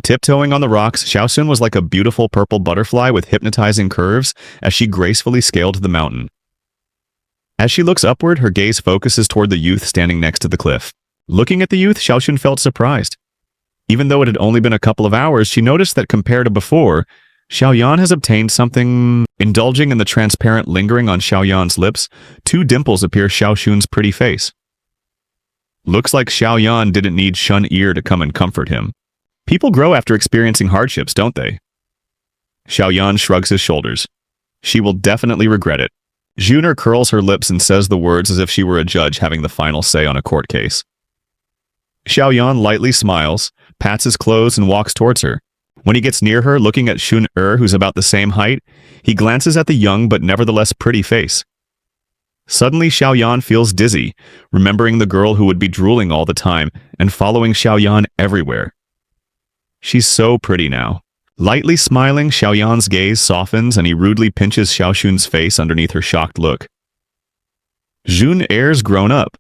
Tiptoeing on the rocks, Xiaoxun was like a beautiful purple butterfly with hypnotizing curves as she gracefully scaled the mountain. As she looks upward, her gaze focuses toward the youth standing next to the cliff. Looking at the youth, Xiaoxun felt surprised. Even though it had only been a couple of hours, she noticed that compared to before, Xiao Yan has obtained something. Indulging in the transparent lingering on Xiao Yan's lips, two dimples appear Xiaoxun's pretty face. Looks like Xiao Yan didn't need Shun Ear to come and comfort him. People grow after experiencing hardships, don't they? Xiao Yan shrugs his shoulders. She will definitely regret it. Juner curls her lips and says the words as if she were a judge having the final say on a court case. Xiao Yan lightly smiles, pats his clothes, and walks towards her. When he gets near her, looking at Shun Er, who's about the same height, he glances at the young but nevertheless pretty face. Suddenly, Xiao Yan feels dizzy, remembering the girl who would be drooling all the time and following Xiao Yan everywhere. She's so pretty now. Lightly smiling, Xiao Yan's gaze softens and he rudely pinches Xiaoxun's face underneath her shocked look. Jun Er's grown up.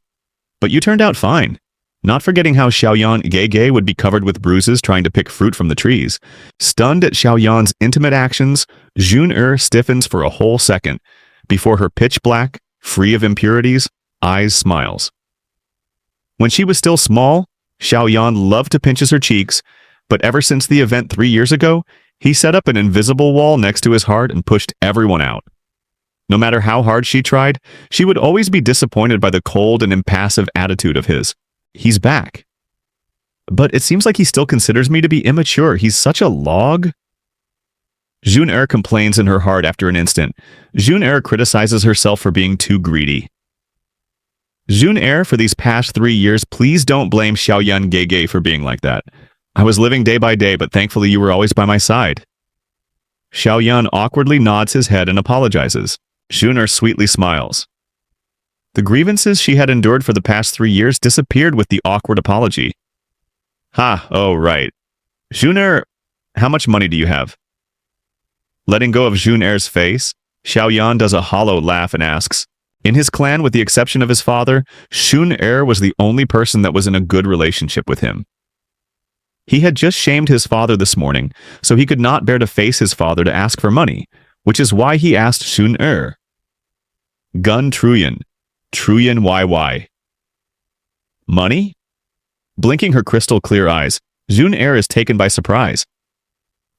But you turned out fine. Not forgetting how Xiao Yan Gege would be covered with bruises trying to pick fruit from the trees. Stunned at Xiao Yan's intimate actions, Jun Er stiffens for a whole second, before her pitch black, free of impurities, eyes smiles. When she was still small, Xiao Yan loved to pinch her cheeks, but ever since the event 3 years ago, he set up an invisible wall next to his heart and pushed everyone out. No matter how hard she tried, she would always be disappointed by the cold and impassive attitude of his. He's back. But it seems like he still considers me to be immature. He's such a log. Jun Er complains in her heart after an instant. Jun Er criticizes herself for being too greedy. Jun Er, for these past 3 years, please don't blame Xiao Yan Gege for being like that. I was living day by day, but thankfully you were always by my side. Xiao Yan awkwardly nods his head and apologizes. Jun Er sweetly smiles. The grievances she had endured for the past 3 years disappeared with the awkward apology. Ha, oh right. Jun Er, how much money do you have? Letting go of Jun Er's face, Xiao Yan does a hollow laugh and asks. In his clan, with the exception of his father, Jun Er was the only person that was in a good relationship with him. He had just shamed his father this morning, so he could not bear to face his father to ask for money, which is why he asked Jun Er. Gun Truyan. Truyan YY. Money? Blinking her crystal-clear eyes, Jun Er is taken by surprise.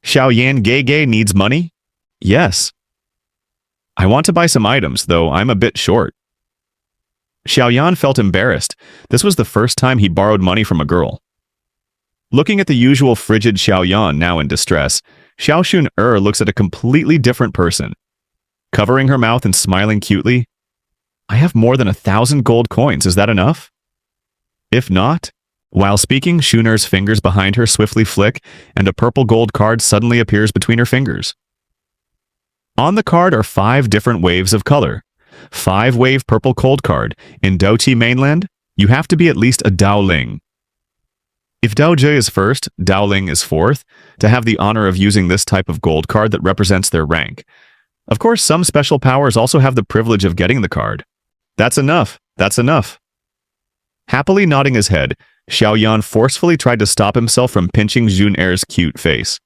Xiao Yan Gege needs money? Yes. I want to buy some items, though I'm a bit short. Xiao Yan felt embarrassed. This was the first time he borrowed money from a girl. Looking at the usual frigid Xiao Yan now in distress, Xiaoxun Er looks at a completely different person. Covering her mouth and smiling cutely, I have more than 1,000 gold coins, is that enough? If not, while speaking, Shun Er's fingers behind her swiftly flick, and a purple gold card suddenly appears between her fingers. On the card are 5 different waves of color. 5-wave purple cold card. In Daoqi mainland, you have to be at least a Daoling. If Daojie is first, Daoling is fourth, to have the honor of using this type of gold card that represents their rank. Of course, some special powers also have the privilege of getting the card. That's enough. That's enough. Happily nodding his head, Xiao Yan forcefully tried to stop himself from pinching Jun Er's cute face.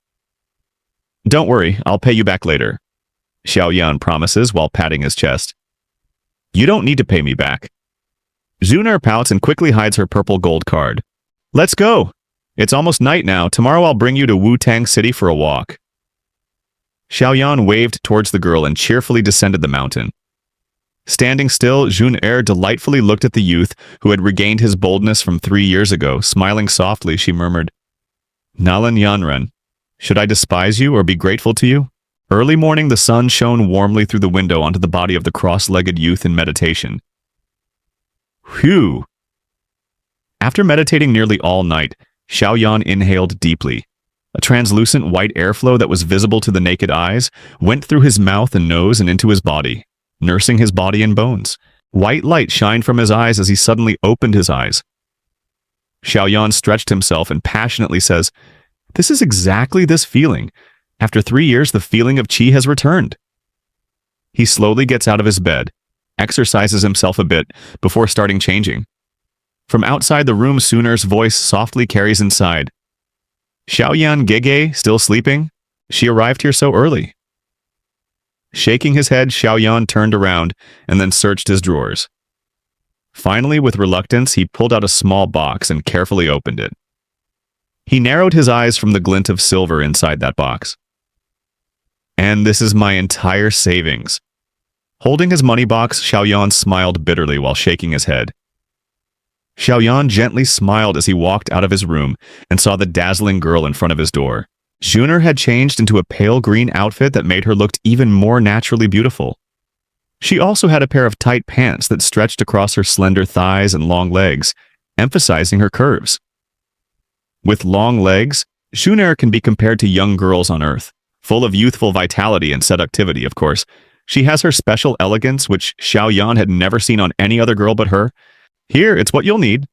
Don't worry, I'll pay you back later, Xiao Yan promises while patting his chest. You don't need to pay me back. Jun Er pouts and quickly hides her purple gold card. Let's go! It's almost night now. Tomorrow I'll bring you to Wu-Tang City for a walk. Xiao Yan waved towards the girl and cheerfully descended the mountain. Standing still, Jun Er delightfully looked at the youth who had regained his boldness from 3 years ago. Smiling softly, she murmured, Nalan Yanren, should I despise you or be grateful to you? Early morning, the sun shone warmly through the window onto the body of the cross-legged youth in meditation. Whew! After meditating nearly all night, Xiao Yan inhaled deeply. A translucent white airflow that was visible to the naked eyes went through his mouth and nose and into his body, nursing his body and bones. White light shined from his eyes as he suddenly opened his eyes. Xiao Yan stretched himself and passionately says, This is exactly this feeling. After 3 years, the feeling of qi has returned. He slowly gets out of his bed, exercises himself a bit before starting changing. From outside the room, Suner's voice softly carries inside. Xiao Yan Gege still sleeping? She arrived here so early. Shaking his head, Xiao Yan turned around and then searched his drawers. Finally, with reluctance, he pulled out a small box and carefully opened it. He narrowed his eyes from the glint of silver inside that box. And this is my entire savings. Holding his money box, Xiao Yan smiled bitterly while shaking his head. Xiao Yan gently smiled as he walked out of his room and saw the dazzling girl in front of his door. Juner had changed into a pale green outfit that made her look even more naturally beautiful. She also had a pair of tight pants that stretched across her slender thighs and long legs, emphasizing her curves. With long legs, Juner can be compared to young girls on Earth, full of youthful vitality and seductivity, of course. She has her special elegance, which Xiao Yan had never seen on any other girl but her. Here, it's what you'll need.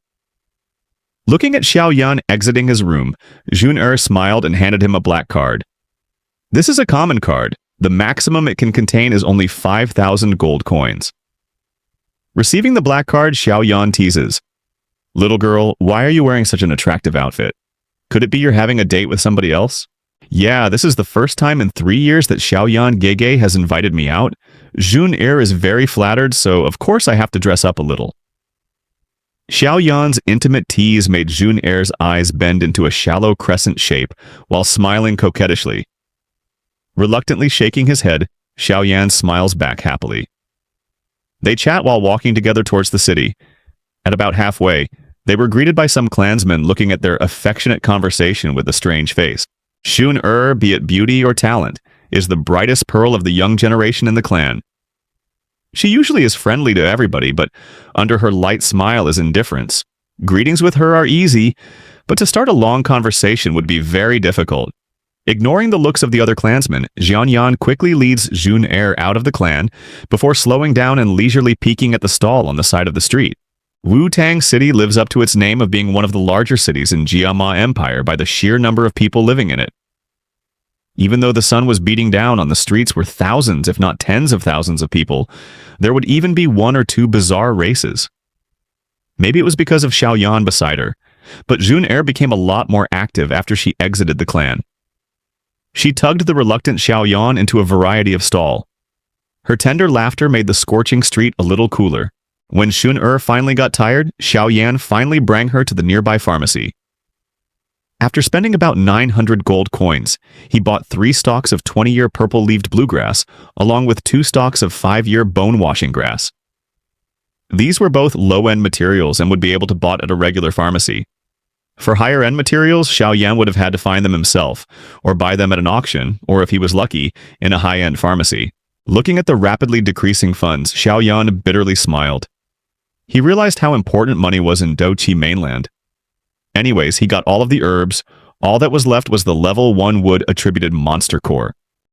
Looking at Xiao Yan exiting his room, Juner smiled and handed him a black card. This is a common card. The maximum it can contain is only 5,000 gold coins. Receiving the black card, Xiao Yan teases. Little girl, why are you wearing such an attractive outfit? Could it be you're having a date with somebody else? Yeah, this is the first time in 3 years that Xiao Yan Gege has invited me out. Juner is very flattered, so of course I have to dress up a little. Xiao Yan's intimate tease made Juner's eyes bend into a shallow crescent shape while smiling coquettishly. Reluctantly shaking his head, Xiao Yan smiles back happily. They chat while walking together towards the city. At about halfway, they were greeted by some clansmen looking at their affectionate conversation with a strange face. Juner, be it beauty or talent, is the brightest pearl of the young generation in the clan. She usually is friendly to everybody, but under her light smile is indifference. Greetings with her are easy, but to start a long conversation would be very difficult. Ignoring the looks of the other clansmen, Xian Yan quickly leads Juner out of the clan before slowing down and leisurely peeking at the stall on the side of the street. Wu-Tang City lives up to its name of being one of the larger cities in Jiama Empire by the sheer number of people living in it. Even though the sun was beating down on the streets were thousands, if not tens of thousands of people, there would even be one or two bizarre races. Maybe it was because of Xiao Yan beside her, but Juner became a lot more active after she exited the clan. She tugged the reluctant Xiao Yan into a variety of stall. Her tender laughter made the scorching street a little cooler. When Juner finally got tired, Xiao Yan finally brought her to the nearby pharmacy. After spending about 900 gold coins, he bought 3 stalks of 20-year purple-leaved bluegrass, along with 2 stalks of 5-year bone-washing grass. These were both low-end materials and would be able to be bought at a regular pharmacy. For higher-end materials, Xiao Yan would have had to find them himself, or buy them at an auction, or if he was lucky, in a high-end pharmacy. Looking at the rapidly decreasing funds, Xiao Yan bitterly smiled. He realized how important money was in Doqi mainland. Anyways, he got all of the herbs. All that was left was the level 1 wood attributed monster core.